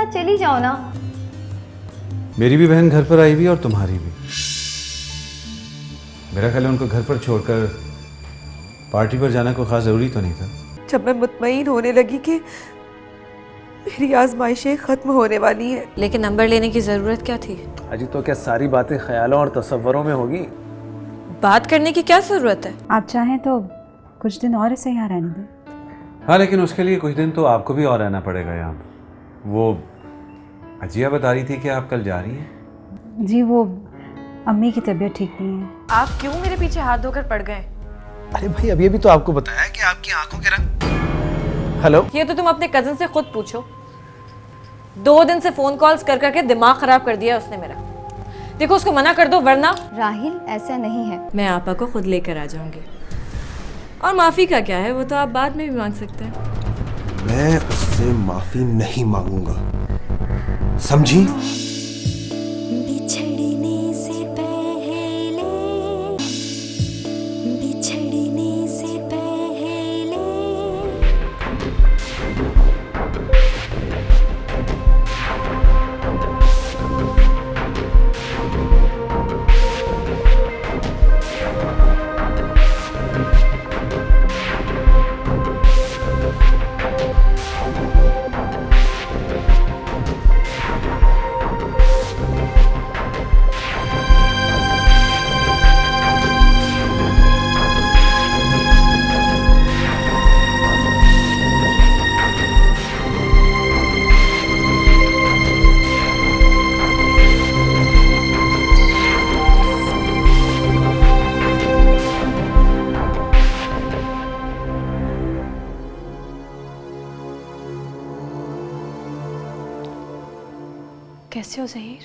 साथ चली जाओ ना। मेरी भी बहन घर पर आई हुई और तुम्हारी भी। मेरा ख्याल है उनको घर पर छोड़कर पार्टी पर जाना कोई खास ज़रूरी तो नहीं था। जब मैं मुतमईन होने लगी कि मेरी आजमाइशें ख़त्म होने वाली हैं। लेकिन नंबर लेने की ज़रूरत क्या थी? अजी तो क्या सारी बातें ख्यालों और तसव्वुरों में होगी? बात करने की क्या ज़रूरत है? आप चाहें तो कुछ दिन और इसे यहाँ रहने दें। हाँ, लेकिन उसके लिए कुछ दिन तो आपको भी और रहना पड़ेगा यहाँ पर। वो अजिया बता रही थी कि आप कल जा रही हैं। जी वो अम्मी की तबीयत ठीक नहीं है। आप क्यों मेरे पीछे हाथ धोकर पड़ गए? अरे भाई अभी अभी तो आपको बताया कि आपकी आंखों के रंग। हेलो, ये तो तुम अपने कज़न से खुद पूछो। 2 दिन से फ़ोन कॉल्स कर करके दिमाग ख़राब कर दिया उसने मेरा। देखो उसको मना कर दो वरना। राहिल ऐसा नहीं है। मैं आपा को खुद लेकर आ जाऊंगी। और माफ़ी का क्या है, वो तो आप बाद में भी मांग सकते हैं। मैं उससे माफी नहीं मांगूंगा, समझी? बिछड़ने से पहले, बिछड़ने से पहले। कैसे हो ज़हीर?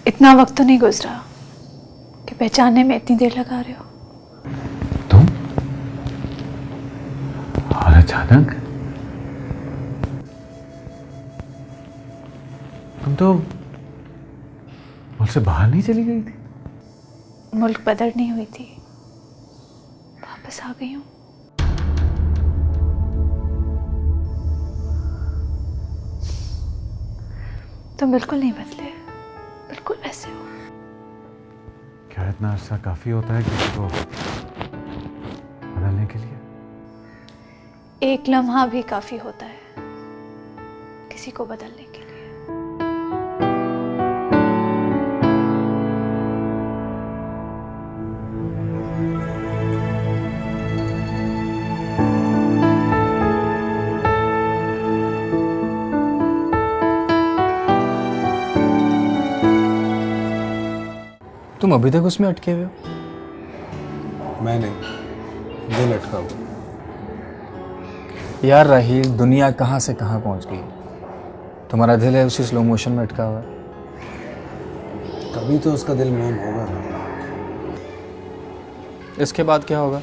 इतना वक्त तो नहीं गुजरा कि पहचानने में इतनी देर लगा रहे हो। तुम? और अचानक? तुम तो मुझसे बाहर नहीं चली गई थी? मुल्क बदर नहीं हुई थी, वापस आ गई हूँ। तुम बिल्कुल नहीं बदले, बिल्कुल वैसे हो। क्या इतना अरसा काफी होता है किसी को बदलने के लिए? एक लम्हा भी काफी होता है किसी को बदलने के लिए। तुम अभी तक उसमें अटके हुए हो? मैं नहीं, दिल अटका हुआ। यार राहील, दुनिया कहाँ से कहाँ पहुँच गई। तुम्हारा दिल है उसी स्लो मोशन में अटका हुआ है। कभी तो उसका दिल मोम होगा ना। इसके बाद क्या होगा?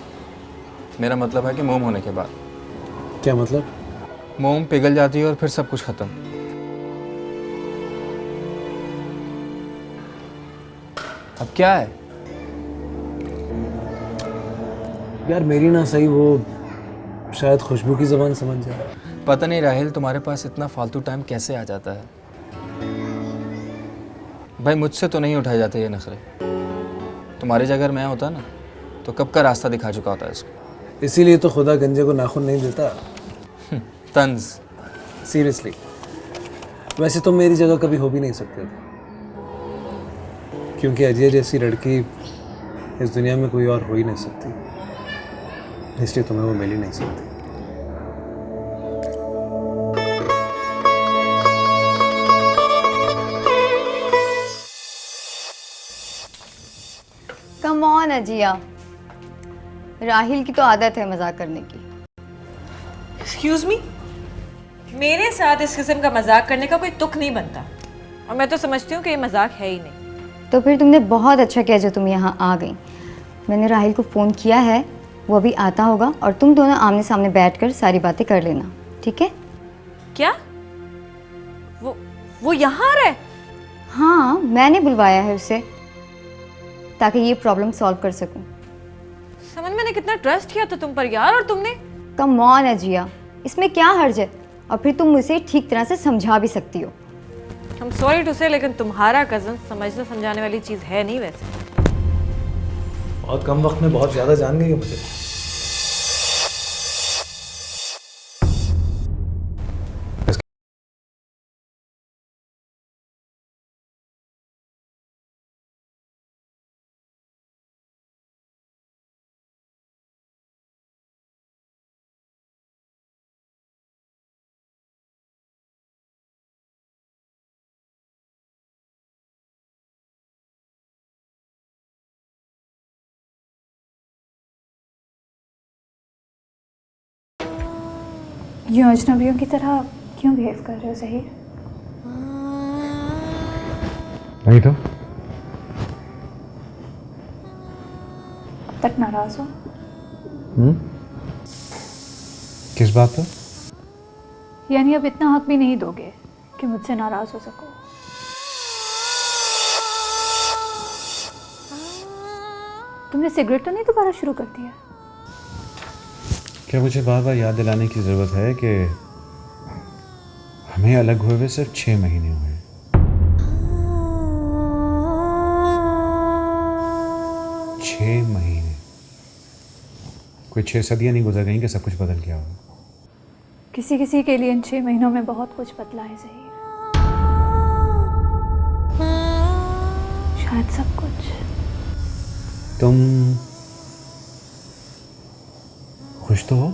मेरा मतलब है कि मोम होने के बाद। क्या मतलब? मोम पिघल जाती है और फिर सब कुछ खत्म। अब क्या है? यार मेरी ना सही वो शायद खुशबू की ज़बान समझ जाए। पता नहीं राहिल, तुम्हारे पास इतना फालतू टाइम कैसे आ जाता है। भाई मुझसे तो नहीं उठाए जाते ये नखरे। तुम्हारी जगह अगर मैं होता ना तो कब का रास्ता दिखा चुका होता है इसको। इसीलिए तो खुदा गंजे को नाखून नहीं देता। तंज। सीरियसली, वैसे तो मेरी जगह कभी हो भी नहीं सकते थे, क्योंकि अजिया जैसी लड़की इस दुनिया में कोई और हो ही नहीं सकती, इसलिए तुम्हें वो मिल ही नहीं सकती। कम ऑन अजिया, राहिल की तो आदत है मजाक करने की। एक्सक्यूज मी, मेरे साथ इस किस्म का मजाक करने का कोई तुक नहीं बनता, और मैं तो समझती हूँ कि ये मजाक है ही नहीं। तो फिर तुमने बहुत अच्छा किया जो तुम यहाँ आ गई। मैंने राहिल को फ़ोन किया है, वो अभी आता होगा और तुम दोनों आमने सामने बैठकर सारी बातें कर लेना, ठीक है? क्या वो यहाँ आ रहा है? हाँ, मैंने बुलवाया है उसे ताकि ये प्रॉब्लम सॉल्व कर सकूं। समझ, मैंने कितना ट्रस्ट किया था तुम पर यार, और तुमने। कम ऑन अजिया, इसमें क्या हर्ज है? और फिर तुम उसे ठीक तरह से समझा भी सकती हो। हम सॉरी टू से, लेकिन तुम्हारा कजन समझने समझाने वाली चीज़ है नहीं वैसे। बहुत कम वक्त में बहुत ज़्यादा जान गई हो मुझे। यूँ अजनबियों की तरह क्यों बिहेव कर रहे हो ज़हीर? नहीं तो तक नाराज़ हो? किस बात पर? यानी अब इतना हक भी नहीं दोगे कि मुझसे नाराज़ हो सको? तुमने सिगरेट तो नहीं दोबारा शुरू कर दिया? क्या मुझे बार बार याद दिलाने की ज़रूरत है कि हमें अलग हुए हुए सिर्फ 6 महीने हुए। छह महीने, कोई 6 सदियां नहीं गुजर गई कि सब कुछ बदल गया हो। किसी किसी के लिए इन 6 महीनों में बहुत कुछ बदला है ज़हीर। शायद सब कुछ। तुम खुश तो हो?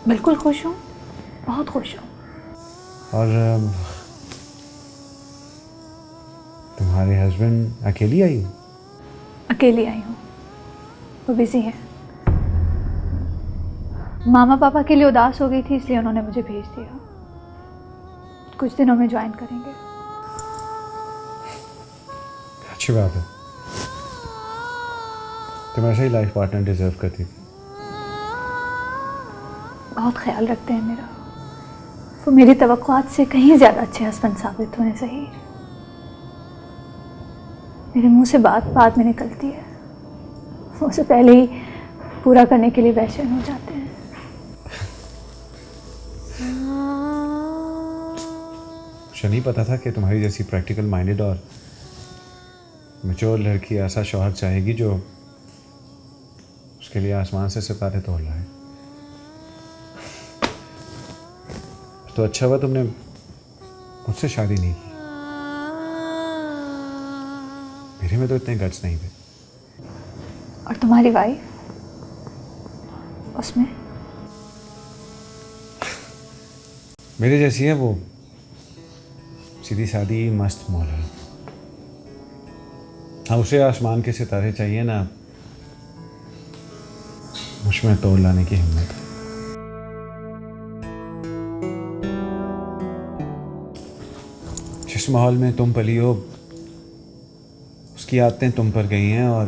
बिल्कुल खुश हूँ, बहुत खुश हूँ। और तुम्हारे हस्बैंड अकेली आई हो? अकेली आई हूँ, वो बिजी है। मामा पापा के लिए उदास हो गई थी, इसलिए उन्होंने मुझे भेज दिया। कुछ दिनों में ज्वाइन करेंगे। अच्छी बात है, तुम ऐसा ही लाइफ पार्टनर डिजर्व करती थी। बहुत ख्याल रखते हैं मेरा, वो मेरी तवक्कुआत से कहीं ज़्यादा अच्छे हस्बैंड साबित हुए ज़हीर। मेरे मुंह से बात बाद में निकलती है, वो उसे पहले ही पूरा करने के लिए बेचैन हो जाते हैं। मुझे नहीं पता था कि तुम्हारी जैसी प्रैक्टिकल माइंडेड और मैच्योर लड़की ऐसा शौहर चाहेगी जो उसके लिए आसमान से सितारे तोड़ लाए। तो अच्छा हुआ तुमने मुझसे शादी नहीं की, मेरे में तो इतने गट्स नहीं थे। और तुम्हारी वाइफ, उसमें? मेरे जैसी है वो, सीधी सादी मस्त मौला। हाँ, उसे आसमान के सितारे चाहिए ना, मुझमें तोड़ लाने की हिम्मत। जिस माहौल में तुम पली हो उसकी आदतें तुम पर गई हैं, और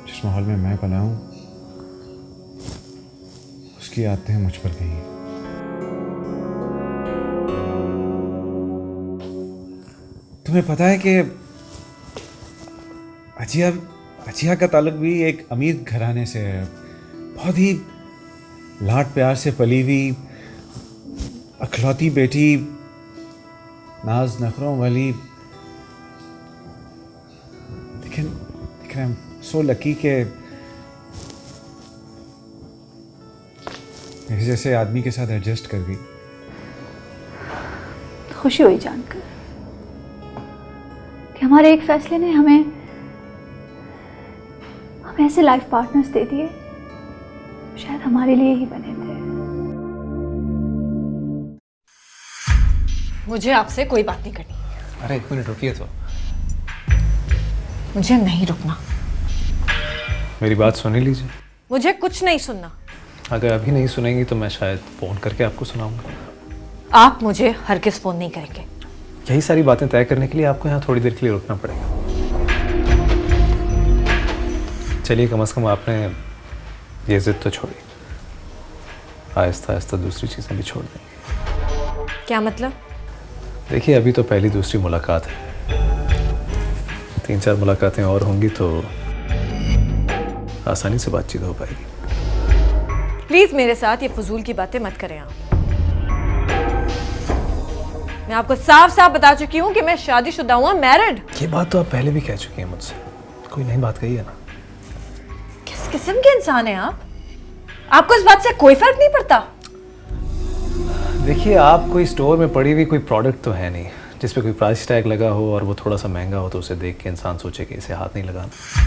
जिस माहौल में मैं पला हूं उसकी आदतें मुझ पर गई हैं। तुम्हें पता है कि अजिया का ताल्लुक भी एक अमीर घराने से है, बहुत ही लाड प्यार से पली हुई अखलौती बेटी, नाज नखरों वाली। लेकिन आई एम सो लकी के मेरे जैसे आदमी के साथ एडजस्ट कर गई। खुशी हुई जानकर कि हमारे एक फैसले ने हमें ऐसे लाइफ पार्टनर्स दे दिए, शायद हमारे लिए ही बने थे। मुझे आपसे कोई बात नहीं करनी। अरे 1 मिनट रुकिए तो। मुझे नहीं रुकना। मेरी बात सुन ही लीजिए। मुझे कुछ नहीं सुनना। अगर अभी नहीं सुनेंगी तो मैं शायद फ़ोन करके आपको सुनाऊंगा। आप मुझे हरगिज़ फ़ोन नहीं करेंगे। यही सारी बातें तय करने के लिए आपको यहाँ थोड़ी देर के लिए रुकना पड़ेगा। चलिए, कम से कम आपने ये जिद तो छोड़ी। आहिस्ता आहिस्ता दूसरी चीज़ें भी छोड़ देंगे। क्या मतलब? देखिए, अभी तो पहली दूसरी मुलाकात है। 3-4 मुलाकातें और होंगी तो आसानी से बातचीत हो पाएगी। प्लीज़ मेरे साथ ये फजूल की बातें मत करें आप। मैं आपको साफ साफ बता चुकी हूँ कि मैं शादीशुदा हूँ, मैरिड। ये बात तो आप पहले भी कह चुकी हैं मुझसे। कोई नई बात कही है ना? किस किस्म के इंसान हैं आप? आपको इस बात से कोई फर्क नहीं पड़ता? देखिए, आप कोई स्टोर में पड़ी हुई कोई प्रोडक्ट तो है नहीं जिस पे कोई प्राइस टैग लगा हो और वो थोड़ा सा महंगा हो तो उसे देख के इंसान सोचे कि इसे हाथ नहीं लगाना।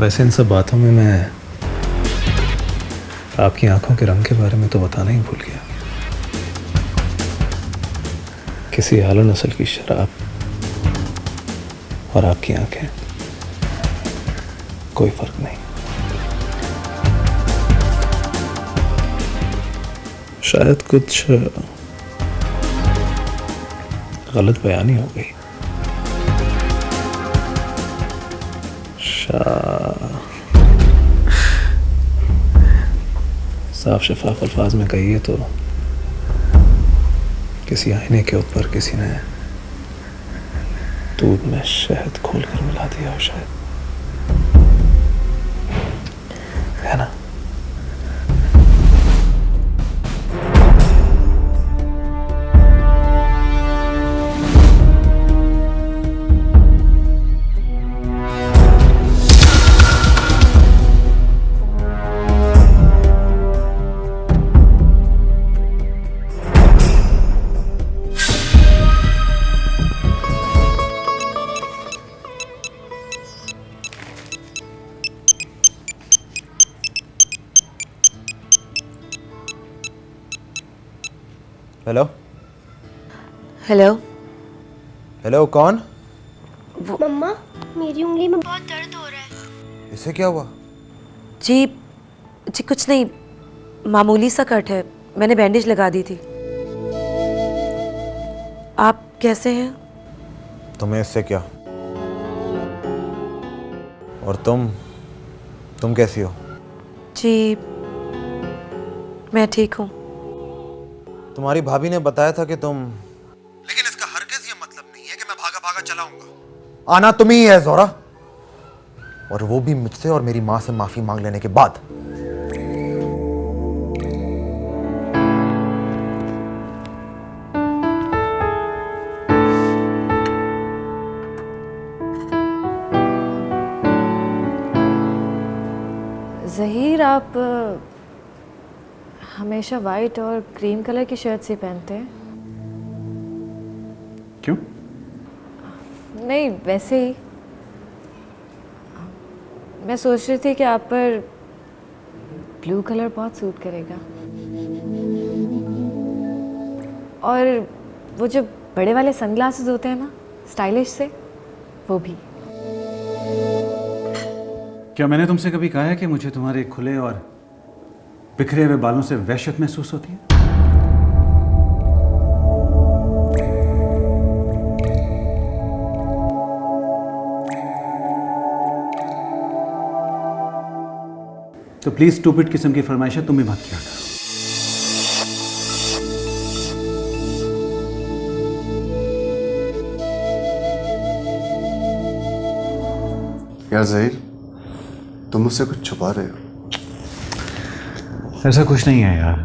वैसे इन सब बातों में मैं आपकी आंखों के रंग के बारे में तो बताना ही भूल गया। किसी आला नस्ल की शराब और आपकी आंखें, कोई फर्क नहीं। शायद कुछ गलत बयानी हो गई। साफ शफाफ अल्फाज में कहिए तो किसी आईने के ऊपर किसी ने दूध में शहद खोलकर मिला दिया हो, शायद, है ना? Hello hello. हेलो, कौन? मम्मा, मेरी उंगली में बहुत दर्द हो रहा है। इसे क्या हुआ? जी कुछ नहीं, मामूली सा कट है, मैंने बैंडेज लगा दी थी। आप कैसे हैं? तुम्हें इससे क्या? और तुम कैसी हो? जी मैं ठीक हूँ। तुम्हारी भाभी ने बताया था कि तुम, लेकिन इसका हरगिज़ ये मतलब नहीं है कि मैं भागा भागा चला आऊंगा। आना तुम ही है ज़ोरा, और वो भी मुझसे और मेरी माँ से माफी मांग लेने के बाद। ज़हीर, आप हमेशा वाइट और क्रीम कलर की शर्ट ही पहनते हैं। क्यों? नहीं, वैसे ही मैं सोच रही थी कि आप पर ब्लू कलर बहुत सूट करेगा, और वो जो बड़े वाले सनग्लासेस होते हैं ना, स्टाइलिश से, वो भी। क्या मैंने तुमसे कभी कहा है कि मुझे तुम्हारे खुले और बिखरे हुए बालों से वहशत महसूस होती है? तो प्लीज स्टूपिड किस्म की फरमाइशें तुम भी मत किया करो। क्या ज़हीर, तुम मुझसे कुछ छुपा रहे हो? ऐसा कुछ नहीं है यार।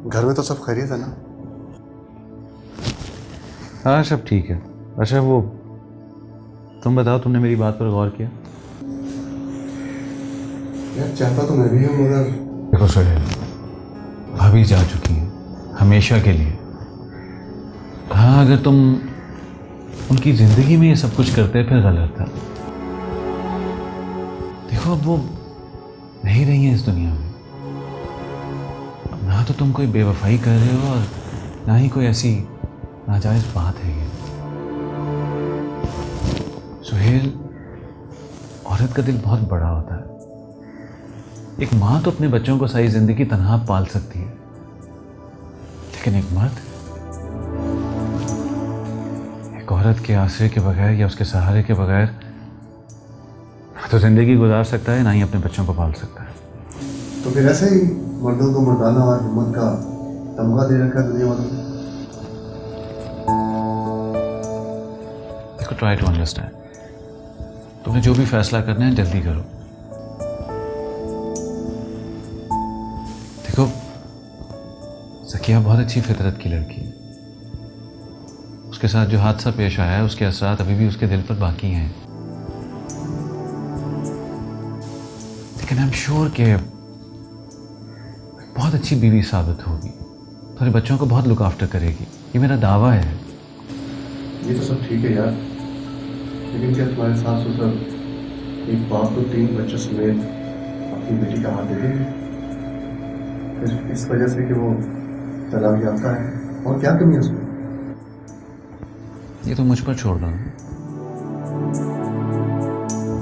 घर में तो सब खैरियत है ना? हाँ सब ठीक है। अच्छा वो तुम बताओ, तुमने मेरी बात पर गौर किया? यार चाहता तो मैं भी हूँ मगर देखो सोहेल, भाभी जा चुकी हैं हमेशा के लिए। हाँ अगर तुम उनकी ज़िंदगी में ये सब कुछ करते फिर गलत था। देखो अब वो नहीं रही हैं इस दुनिया में। अब ना तो तुम कोई बेवफाई कर रहे हो और ना ही कोई ऐसी नाजायज़ बात है ये। सोहेल, औरत का दिल बहुत बड़ा होता है। एक माँ तो अपने बच्चों को सारी जिंदगी तन्हा पाल सकती है, लेकिन एक मर्द एक औरत के आश्रय के बगैर या उसके सहारे के बगैर ना तो जिंदगी गुजार सकता है, ना ही अपने बच्चों को पाल सकता है। तो फिर ऐसे ही मर्दों को मर्दाना और हिम्मत का तमगा दे रखा है दुनिया वालों ने। इसको ट्राई टू अंडरस्टैंड। तुमने जो भी फैसला करना है जल्दी करो। देखो ज़किया बहुत अच्छी फितरत की लड़की है। उसके साथ जो हादसा पेश आया है उसके असरात अभी भी उसके दिल पर बाकी हैं, लेकिन आई एम श्योर कि बहुत अच्छी बीवी साबित होगी। तुम्हारे बच्चों को बहुत लुक आफ्टर करेगी, ये मेरा दावा है। ये तो सब ठीक है यार, लेकिन क्या तुम्हारे सास ससुर एक बाप को 3 बच्चों समेत अपनी बेटी का हाथ दे देंगे इस वजह से कि वो तलाक याफ्ता है? और क्या कमी है उसमें? ये तो मुझ पर छोड़ दो।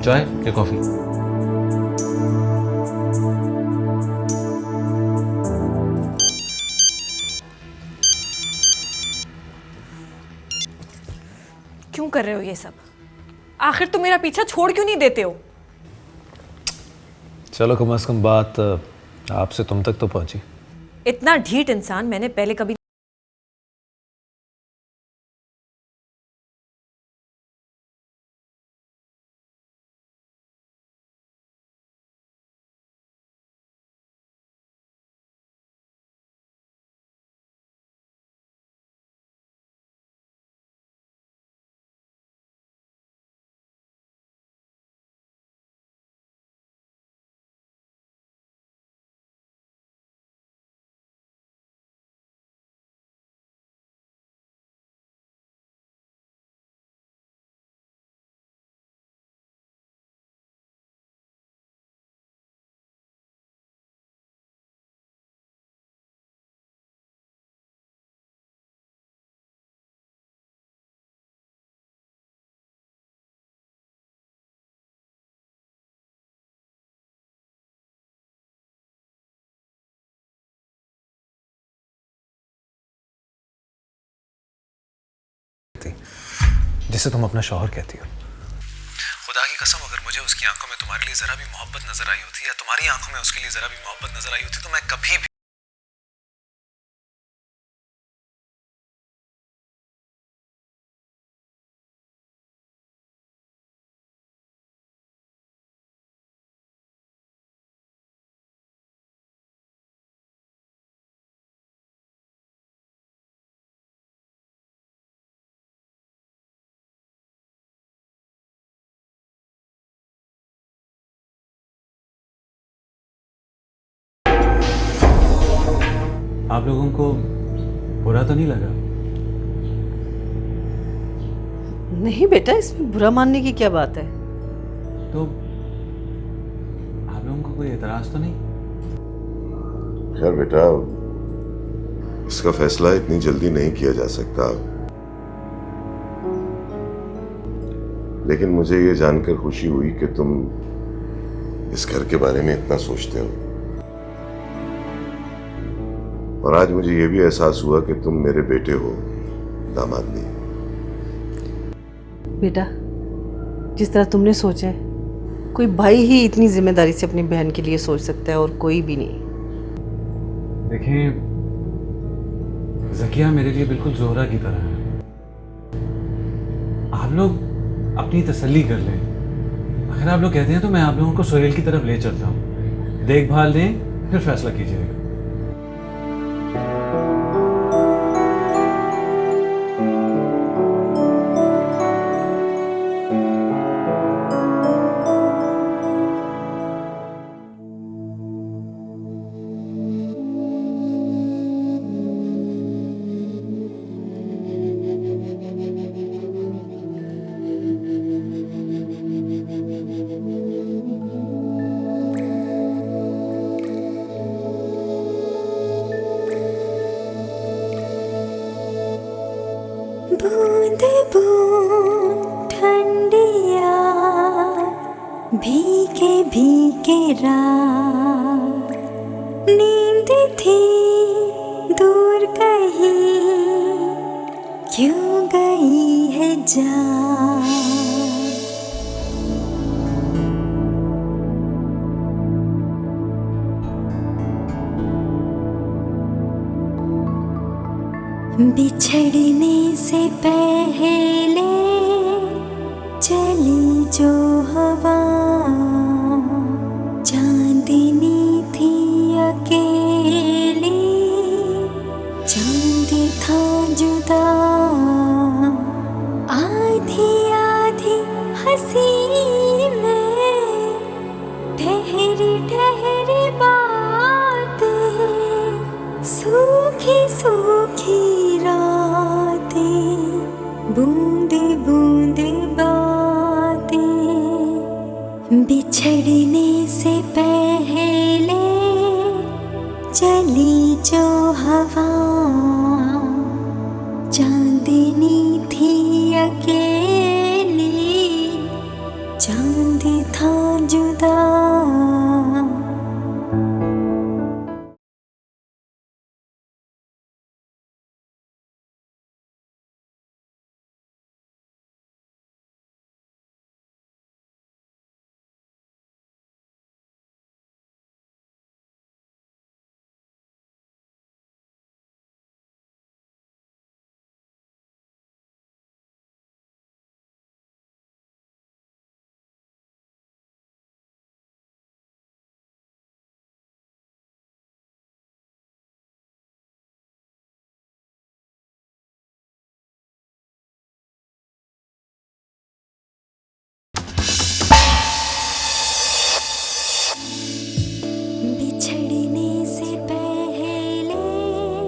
चाय या कॉफी? क्यों कर रहे हो ये सब? आखिर तुम मेरा पीछा छोड़ क्यों नहीं देते हो? चलो कम से कम बात आपसे तुम तक तो पहुंची। इतना ढीठ इंसान मैंने पहले कभी जिसे तुम अपना शौहर कहती हो। खुदा की कसम, अगर मुझे उसकी आंखों में तुम्हारे लिए जरा भी मोहब्बत नजर आई होती या तुम्हारी आंखों में उसके लिए जरा भी मोहब्बत नजर आई होती तो मैं कभी भी आप लोगों को बुरा तो नहीं लगा? नहीं बेटा, इसमें बुरा मानने की क्या बात है। तो आप लोगों को कोई एतराज तो नहीं? खैर बेटा, इसका फैसला इतनी जल्दी नहीं किया जा सकता, लेकिन मुझे ये जानकर खुशी हुई कि तुम इस घर के बारे में इतना सोचते हो। और आज मुझे ये भी एहसास हुआ कि तुम मेरे बेटे हो, दामाद नहीं। बेटा, जिस तरह तुमने सोचा है, कोई भाई ही इतनी जिम्मेदारी से अपनी बहन के लिए सोच सकता है और कोई भी नहीं। देखें, ज़किया मेरे लिए बिल्कुल जोहरा की तरह है। आप लोग अपनी तसल्ली कर लें। अगर आप लोग कहते हैं तो मैं आप लोगों को सोहेल की तरफ ले चलता हूँ, देखभाल दें, फिर फैसला कीजिएगा। बूंद बूंद ठंडिया भीगे भीगे रात, नींद थी दूर कहीं, क्यों गई है जान। बिछड़ने से पहले चली जो हवा, चांदनी थी अकेली, चांद था जुदा, आधी आधी हंसी में ठहरी ठहरी बातें, सूखी सूखी रातें, बूंदे बूंदे बातें। बिछड़ने से पहले चली जो हवा, चांदनी थी अकेली, चांद था जुदा।